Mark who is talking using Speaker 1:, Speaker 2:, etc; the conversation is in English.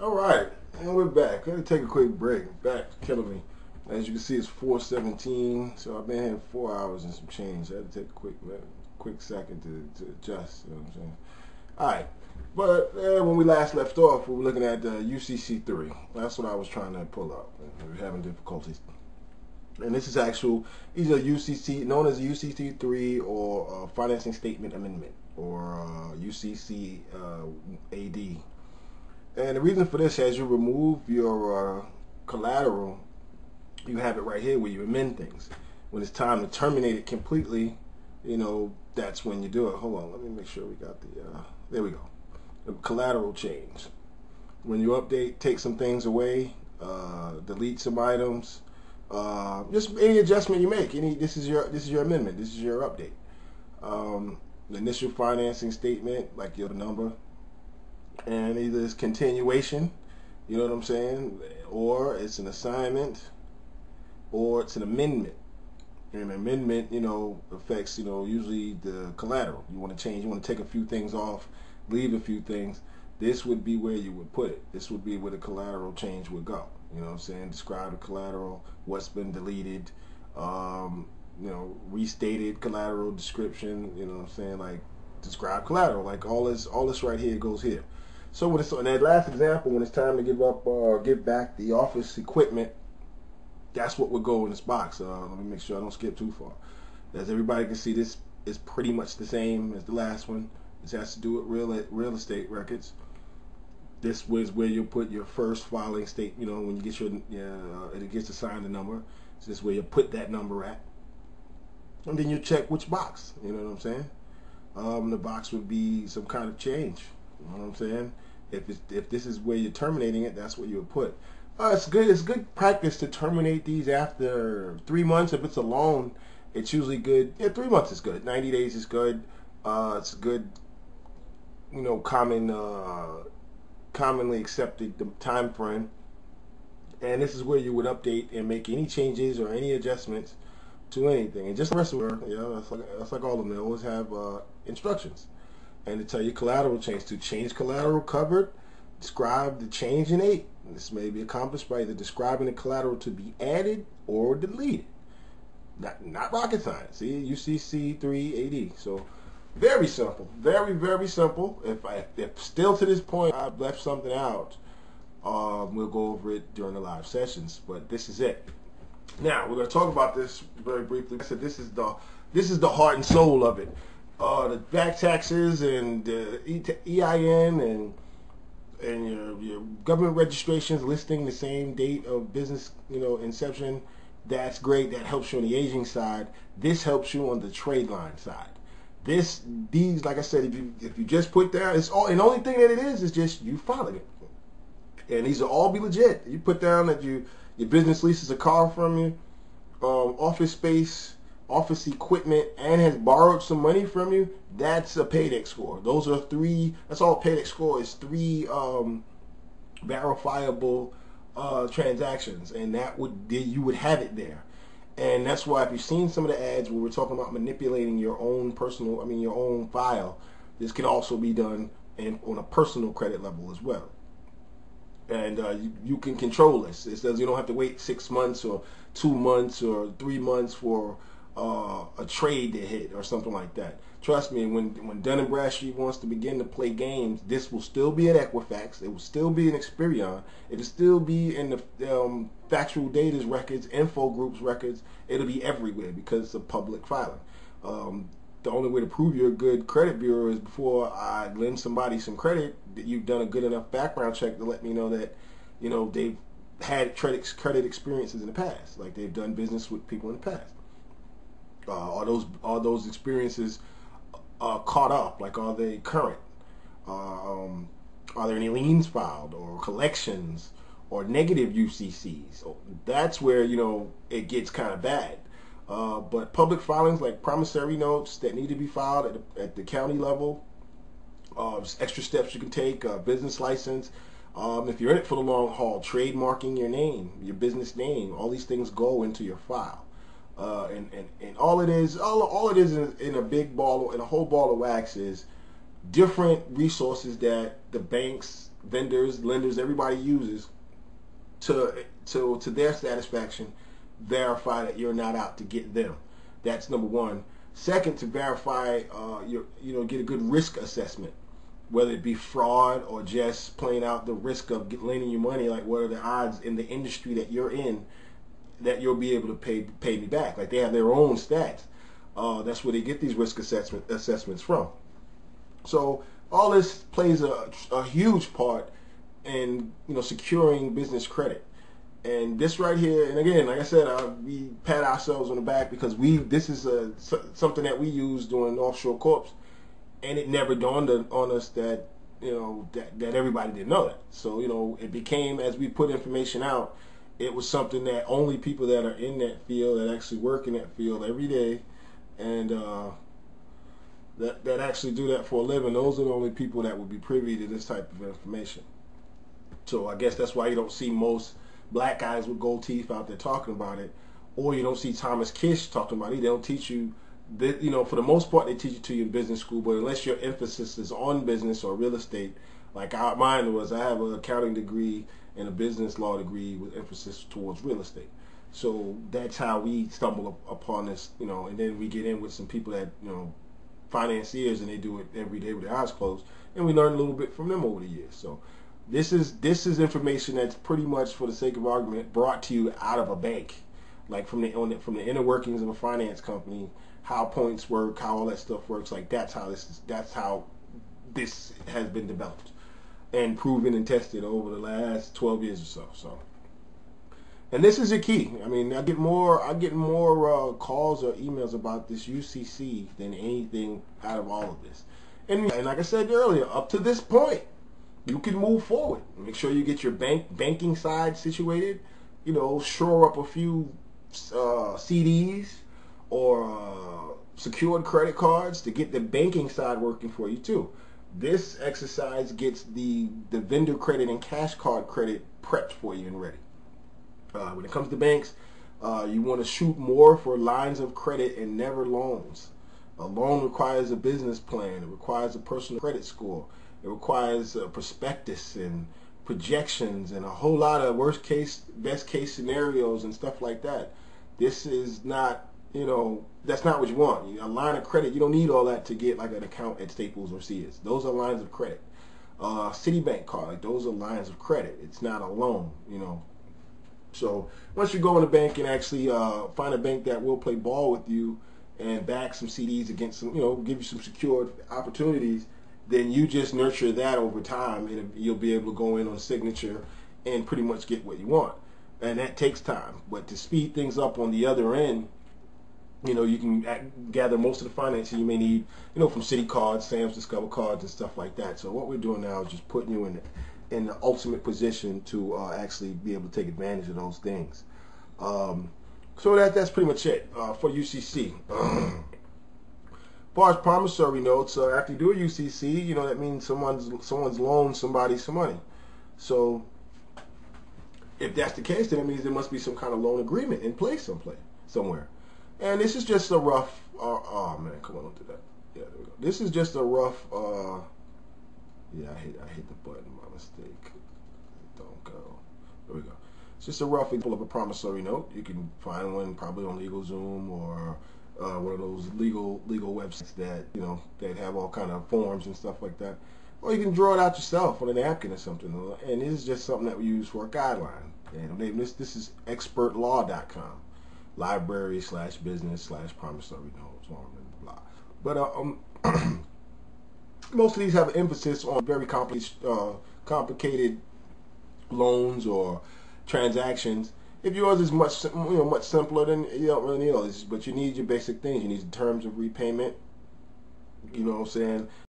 Speaker 1: All right, and we're back. Let me take a quick break. Back killing me. As you can see, it's 4:17, so I've been here 4 hours and some change. I had to take a quick second to adjust. You know what I'm saying? All right, but when we last left off, we were looking at UCC3. That's what I was trying to pull up. We were having difficulties. And this is actual, these are UCC, known as UCC3 or Financing Statement Amendment, or UCC AD. And the reason for this, as you remove your collateral, you have it right here where you amend things. When it's time to terminate it completely, that's when you do it. Hold on, let me make sure we got the, there we go. The collateral change. When you update, take some things away, delete some items, just any adjustment you make. This is your amendment. This is your update. The initial financing statement, like your number, and either it's continuation, you know what I'm saying, or it's an assignment, or it's an amendment. And an amendment, affects, usually the collateral. You want to change, you want to take a few things off, leave a few things. This would be where you would put it. This would be where the collateral change would go. You know what I'm saying? Describe the collateral, what's been deleted, restated collateral description, you know what I'm saying? Like, describe collateral. Like, all this right here goes here. So when it's, in that last example, when it's time to give back the office equipment, that's what would go in this box. Let me make sure I don't skip too far. As everybody can see, this is pretty much the same as the last one. This has to do with real estate records. This was where you put your first filing state. When you get it gets assigned a number. So this is where you put that number at, and then you check which box. You know what I'm saying? The box would be some kind of change. You know what I'm saying? If this is where you're terminating it, that's what you would put. It's good. It's good practice to terminate these after 3 months. If it's a loan, it's usually good. Yeah, 3 months is good. 90 days is good. It's good. Commonly accepted time frame. And this is where you would update and make any changes or any adjustments to anything. And just the rest of it, that's like all of them. They always have instructions. And to tell you collateral change, to change collateral covered, describe the change in 8. This may be accomplished by either describing the collateral to be added or deleted. Not rocket science. See, UCC3 AD. So very simple, very, very simple. If still to this point I've left something out, we'll go over it during the live sessions. But this is it. Now we're going to talk about this very briefly. I said this is the heart and soul of it. The back taxes and EIN and your government registrations listing the same date of business, inception. That's great. That helps you on the aging side. This helps you on the trade line side. These, like I said, if you just put down, it's all, and the only thing that it is just you filing it. And these will all be legit. You put down that your business leases a car from you, office space, office equipment, and has borrowed some money from you. That's a paydex score. Those are 3. That's all a paydex score is 3 verifiable transactions, and you would have it there. And that's why if you've seen some of the ads where we're talking about manipulating your own your own file, this can also be done on a personal credit level as well. And you can control this. It says you don't have to wait 6 months or 2 months or 3 months for a trade to hit or something like that. Trust me, when Dun & Bradstreet wants to begin to play games, this will still be at Equifax. It will still be in Experian. It will still be in the Factual Data's records, Info Group's records. It'll be everywhere because it's a public filing. The only way to prove you're a good credit bureau is before I lend somebody some credit, that you've done a good enough background check to let me know that they've had credit experiences in the past, like they've done business with people in the past. Are those experiences caught up? Like, are they current? Are there any liens filed or collections or negative UCCs? So that's where it gets kind of bad. But public filings like promissory notes that need to be filed at the county level, extra steps you can take, business license. If you're in it for the long haul, trademarking your name, your business name, all these things go into your file. And all it is in a big ball, in a whole ball of wax, is different resources that the banks vendors, lenders, everybody uses to their satisfaction, verify that you're not out to get them. That's number one. Second, to verify get a good risk assessment, whether it be fraud or just playing out the risk of lending you money. Like, what are the odds in the industry that you're in that you'll be able to pay me back? Like, they have their own stats. That's where they get these risk assessments from. So all this plays a huge part in securing business credit. And this right here, and again, like I said, we pat ourselves on the back because this is something that we use doing offshore corps, and it never dawned on us that that everybody didn't know that. So it became, as we put information out, it was something that only people that are in that field, that actually work in that field every day, and that actually do that for a living, those are the only people that would be privy to this type of information. So I guess that's why you don't see most black guys with gold teeth out there talking about it, or you don't see Thomas Kish talking about it. They don't teach you that, for the most part they teach it to you in business school, but unless your emphasis is on business or real estate, like mine was, I have an accounting degree and a business law degree with emphasis towards real estate. So that's how we stumble upon this, and then we get in with some people that, financiers, and they do it every day with their eyes closed, and we learn a little bit from them over the years. So this is information that's pretty much, for the sake of argument, brought to you out of a bank, like from the inner workings of a finance company, how points work, how all that stuff works. Like that's how this has been developed and proven and tested over the last 12 years or so. So, and this is the key. I mean, I get more calls or emails about this UCC than anything out of all of this. And like I said earlier, up to this point, you can move forward. Make sure you get your banking side situated. Shore up a few CDs or secured credit cards to get the banking side working for you too. This exercise gets the vendor credit and cash card credit prepped for you and ready. When it comes to banks, you want to shoot more for lines of credit and never loans. A loan requires a business plan. It requires a personal credit score. It requires a prospectus and projections and a whole lot of worst case, best case scenarios and stuff like that. This is not, that's not what you want. A line of credit, you don't need all that to get like an account at Staples or Sears. Those are lines of credit. Citibank card, like those are lines of credit. It's not a loan, So once you go in the bank and actually find a bank that will play ball with you and back some CDs against some, give you some secured opportunities, then you just nurture that over time, and you'll be able to go in on signature and pretty much get what you want. And that takes time. But to speed things up on the other end, you can gather most of the financing you may need, from Citi cards, Sam's Discover cards, and stuff like that. So what we're doing now is just putting you in the ultimate position to actually be able to take advantage of those things. So that's pretty much it for UCC. As far as promissory notes, after you do a UCC, that means someone's loaned somebody some money. So if that's the case, then it means there must be some kind of loan agreement in place somewhere. And this is just a rough. Oh man, come on, don't do that. Yeah, there we go. This is just a rough. Yeah, I hit the button by mistake. Don't go. There we go. It's just a rough example of a promissory note. You can find one probably on LegalZoom or one of those legal websites that that have all kind of forms and stuff like that. Or you can draw it out yourself on a napkin or something. And this is just something that we use for a guideline. And this is expertlaw.com, library/business/promissory notes, blah. But most of these have an emphasis on very complicated loans or transactions. If yours is much simpler, then you don't really need all this. But you need your basic things. You need the terms of repayment. You know what I'm saying?